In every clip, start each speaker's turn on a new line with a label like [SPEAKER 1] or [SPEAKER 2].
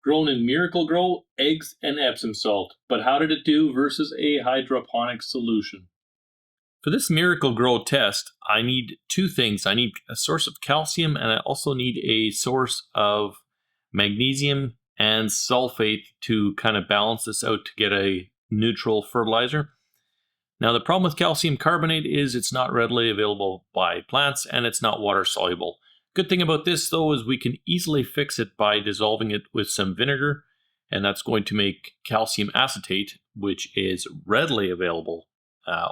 [SPEAKER 1] grown in Miracle Gro, eggs, and Epsom salt. But how did it do versus a hydroponic solution? For this Miracle Gro test, I need two things. I need a source of calcium, and I also need a source of magnesium and sulfate to kind of balance this out to get a neutral fertilizer. Now, the problem with calcium carbonate is it's not readily available by plants and it's not water soluble. Good thing about this though is we can easily fix it by dissolving it with some vinegar, and that's going to make calcium acetate, which is readily available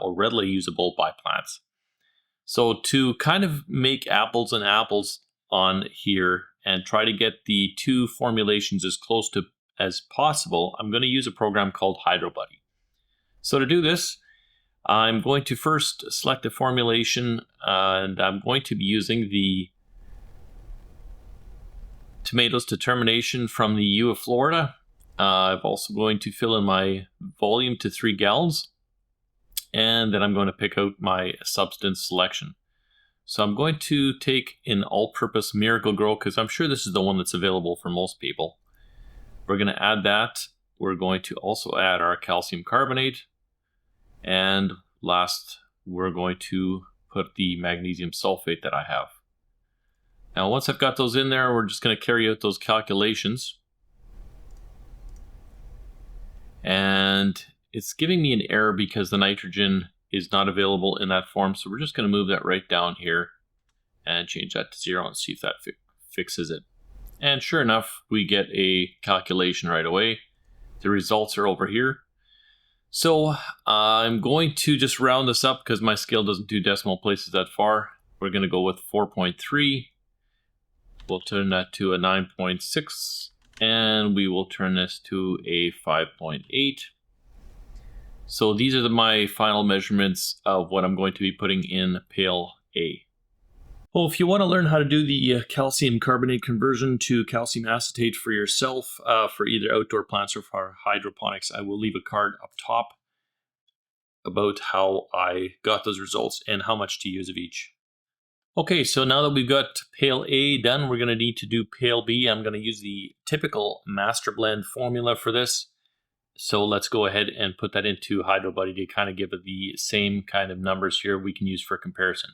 [SPEAKER 1] or readily usable by plants. So to kind of make apples and apples on here and try to get the two formulations as close to as possible, I'm going to use a program called HydroBuddy. So to do this, I'm going to first select a formulation, and I'm going to be using the tomatoes determination from the U of Florida. I'm also going to fill in my volume to 3 gallons, and then I'm going to pick out my substance selection. So I'm going to take an all-purpose Miracle Gro because I'm sure this is the one that's available for most people. We're going to add that. We're going to also add our calcium carbonate, and last we're going to put the magnesium sulfate that I have. Now once I've got those in there, we're just going to carry out those calculations. And it's giving me an error because the nitrogen is not available in that form. So we're just going to move that right down here and change that to 0 and see if that fixes it. And sure enough, we get a calculation right away. The results are over here. So I'm going to just round this up because my scale doesn't do decimal places that far. We're going to go with 4.3. We'll turn that to a 9.6, and we will turn this to a 5.8. So these are my final measurements of what I'm going to be putting in Pale A. Well, if you want to learn how to do the calcium carbonate conversion to calcium acetate for yourself, for either outdoor plants or for hydroponics, I will leave a card up top about how I got those results and how much to use of each. Okay, so now that we've got Pale A done, we're going to need to do Pale B. I'm going to use the typical Masterblend formula for this. So let's go ahead and put that into HydroBuddy to kind of give it the same kind of numbers here we can use for comparison.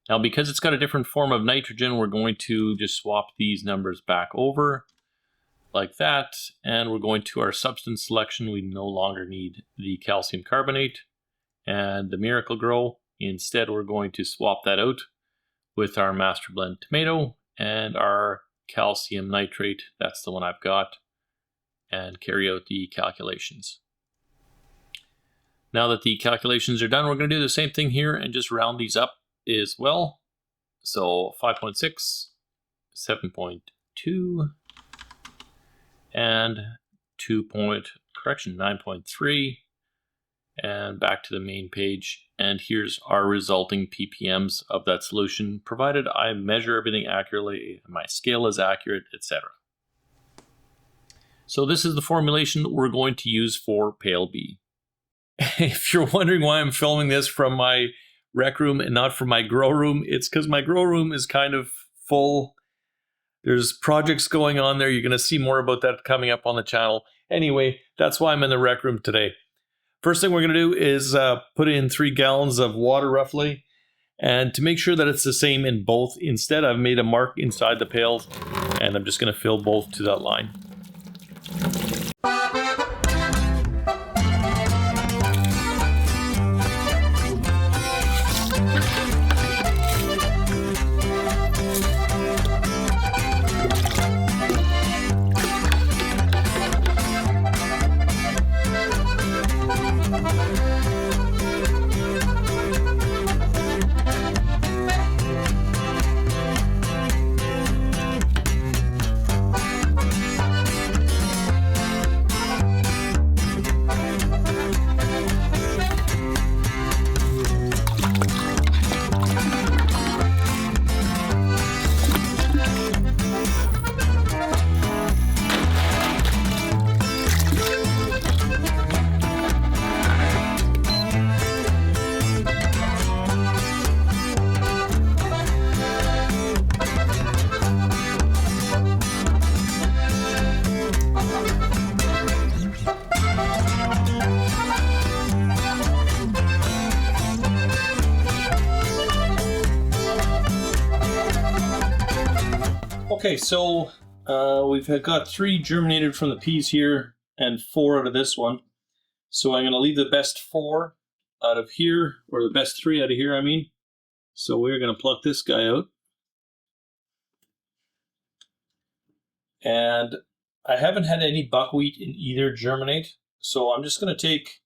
[SPEAKER 1] Now, because it's got a different form of nitrogen, we're going to just swap these numbers back over like that. And we're going to our substance selection. We no longer need the calcium carbonate and the Miracle Gro. Instead, we're going to swap that out with our Masterblend tomato and our calcium nitrate. That's the one I've got, and carry out the calculations. Now that the calculations are done, we're going to do the same thing here and just round these up as well. So 5.6, 7.2, and 9.3, and back to the main page. And here's our resulting ppms of that solution, provided I measure everything accurately, my scale is accurate, etc. So this is the formulation that we're going to use for Pale B. If you're wondering why I'm filming this from my rec room and not from my grow room, it's because my grow room is kind of full. There's projects going on there. You're going to see more about that coming up on the channel. Anyway, that's why I'm in the rec room today. First thing we're going to do is put in 3 gallons of water roughly. And to make sure that it's the same in both, instead I've made a mark inside the pails, and I'm just going to fill both to that line. Okay, so we've got 3 germinated from the peas here and 4 out of this one. So I'm going to leave the best 4 out of here, or the best 3 out of here, I mean. So we're going to pluck this guy out. And I haven't had any buckwheat in either germinate, so I'm just going to take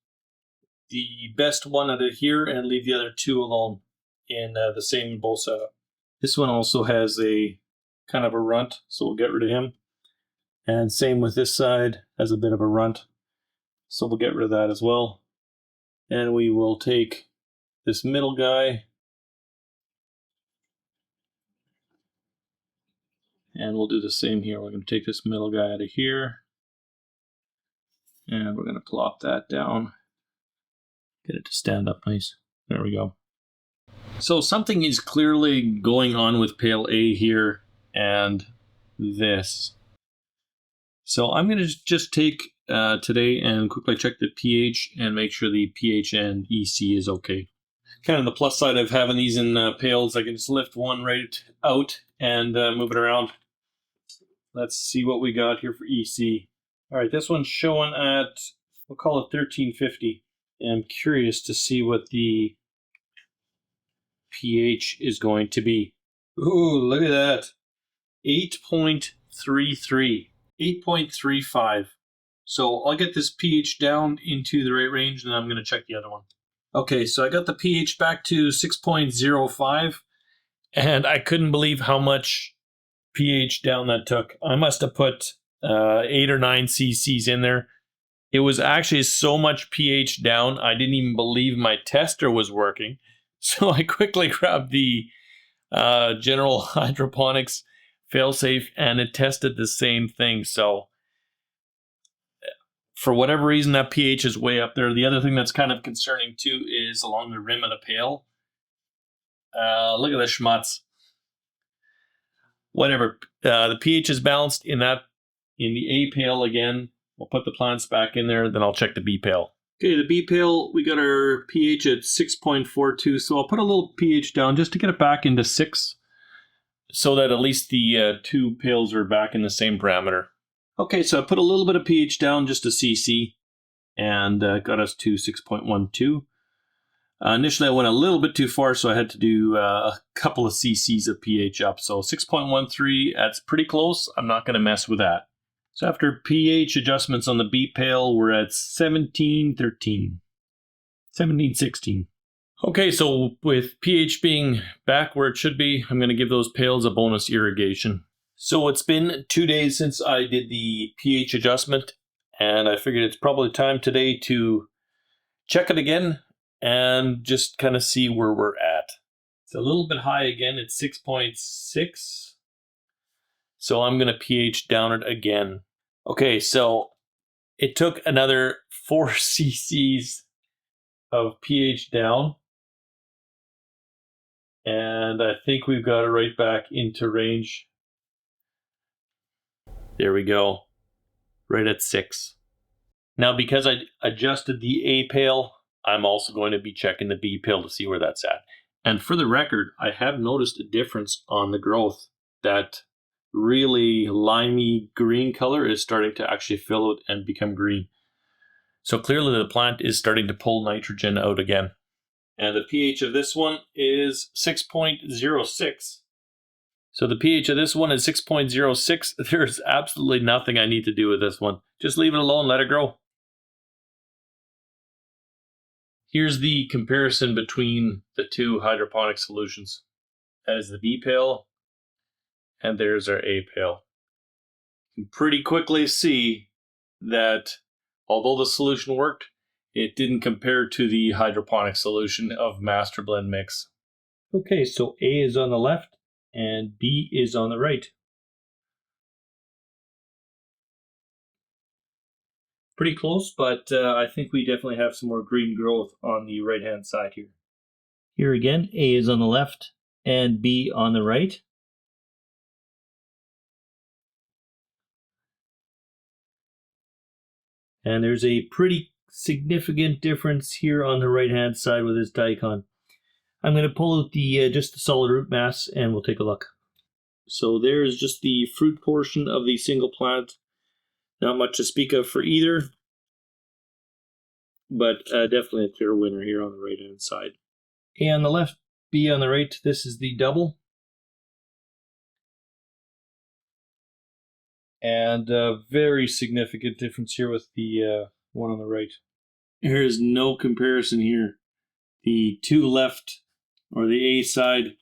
[SPEAKER 1] the best one out of here and leave the other 2 alone in the same bowl setup. This one also has a kind of a runt, so we'll get rid of him. And same with this side, has a bit of a runt, so we'll get rid of that as well. And we will take this middle guy and we'll do the same here. We're going to take this middle guy out of here and we're going to plop that down. Get it to stand up nice. There we go. So something is clearly going on with Pale A here and this. So I'm going to just take today and quickly check the pH and make sure the pH and EC is okay. Kind of the plus side of having these in pails, I can just lift one right out and move it around. Let's see what we got here for EC. All right, this one's showing at, we'll call it 1350. I'm curious to see what the pH is going to be. Ooh, look at that. 8.33, 8.35. So I'll get this pH down into the right range and then I'm going to check the other one. Okay, so I got the pH back to 6.05 and I couldn't believe how much pH down that took. I must have put 8 or 9 cc's in there. It was actually so much pH down, I didn't even believe my tester was working. So I quickly grabbed the General Hydroponics failsafe and it tested the same thing. So for whatever reason, that pH is way up there. The other thing that's kind of concerning too is along the rim of the pail. Look at the schmutz. Whatever. The pH is balanced in the A pail again. We'll put the plants back in there, then I'll check the B pail. Okay, the B pail, we got our pH at 6.42, so I'll put a little pH down just to get it back into 6, so that at least the 2 pails are back in the same parameter. Okay, so I put a little bit of pH down, just a cc, and got us to 6.12. Initially, I went a little bit too far, so I had to do a couple of cc's of pH up. So 6.13, that's pretty close. I'm not going to mess with that. So after pH adjustments on the B pail, we're at 1713, 1716. Okay, so with pH being back where it should be, I'm going to give those pails a bonus irrigation. So it's been 2 days since I did the pH adjustment, and I figured it's probably time today to check it again and just kind of see where we're at. It's a little bit high again, it's 6.6. So I'm going to pH down it again. Okay, so it took another 4 cc's of pH down. And I think we've got it right back into range. There we go, right at 6. Now, because I adjusted the A pail, I'm also going to be checking the B pail to see where that's at. And for the record, I have noticed a difference on the growth. That really limey green color is starting to actually fill out and become green. So clearly the plant is starting to pull nitrogen out again. And the pH of this one is 6.06. So the pH of this one is 6.06. There's absolutely nothing I need to do with this one. Just leave it alone, let it grow. Here's the comparison between the 2 hydroponic solutions. That is the B pail, and there's our A pail. You can pretty quickly see that although the solution worked, it didn't compare to the hydroponic solution of Masterblend mix. Okay, so A is on the left and B is on the right. Pretty close, but I think we definitely have some more green growth on the right-hand side here. Here again, A is on the left and B on the right. And there's a pretty significant difference here on the right-hand side with this daikon. I'm going to pull out the just the solid root mass and we'll take a look. So there's just the fruit portion of the single plant. Not much to speak of for either, but definitely a clear winner here on the right hand side. A on the left, B on the right. This is the double. And a very significant difference here with the one on the right. There is no comparison here. The two left, or the A side,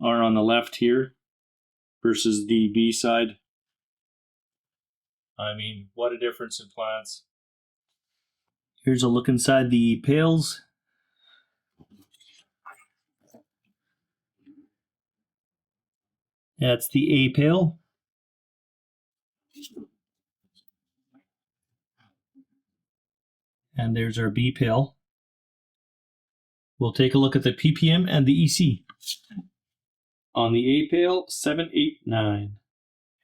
[SPEAKER 1] are on the left here versus the B side. I mean, what a difference in plants. Here's a look inside the pails. That's the A pail. And there's our B pail. We'll take a look at the ppm and the EC. On the A pail, 789.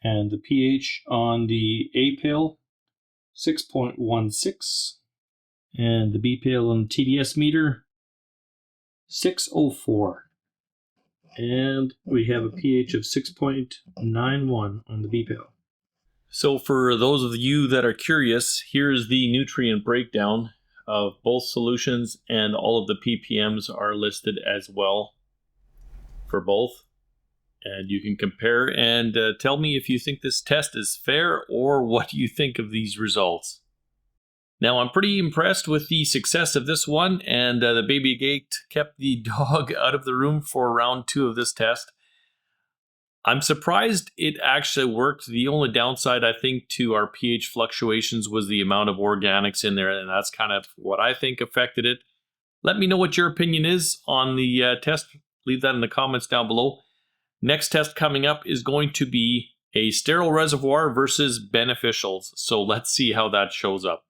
[SPEAKER 1] And the pH on the A pail, 6.16. And the B pail on the TDS meter, 604. And we have a pH of 6.91 on the B pail. So for those of you that are curious, here's the nutrient breakdown of both solutions, and all of the ppms are listed as well for both. And you can compare and tell me if you think this test is fair or what you think of these results. Now, I'm pretty impressed with the success of this one, and the baby gate kept the dog out of the room for round 2 of this test. I'm surprised it actually worked. The only downside, I think, to our pH fluctuations was the amount of organics in there, and that's kind of what I think affected it. Let me know what your opinion is on the test. Leave that in the comments down below. Next test coming up is going to be a sterile reservoir versus beneficials. So let's see how that shows up.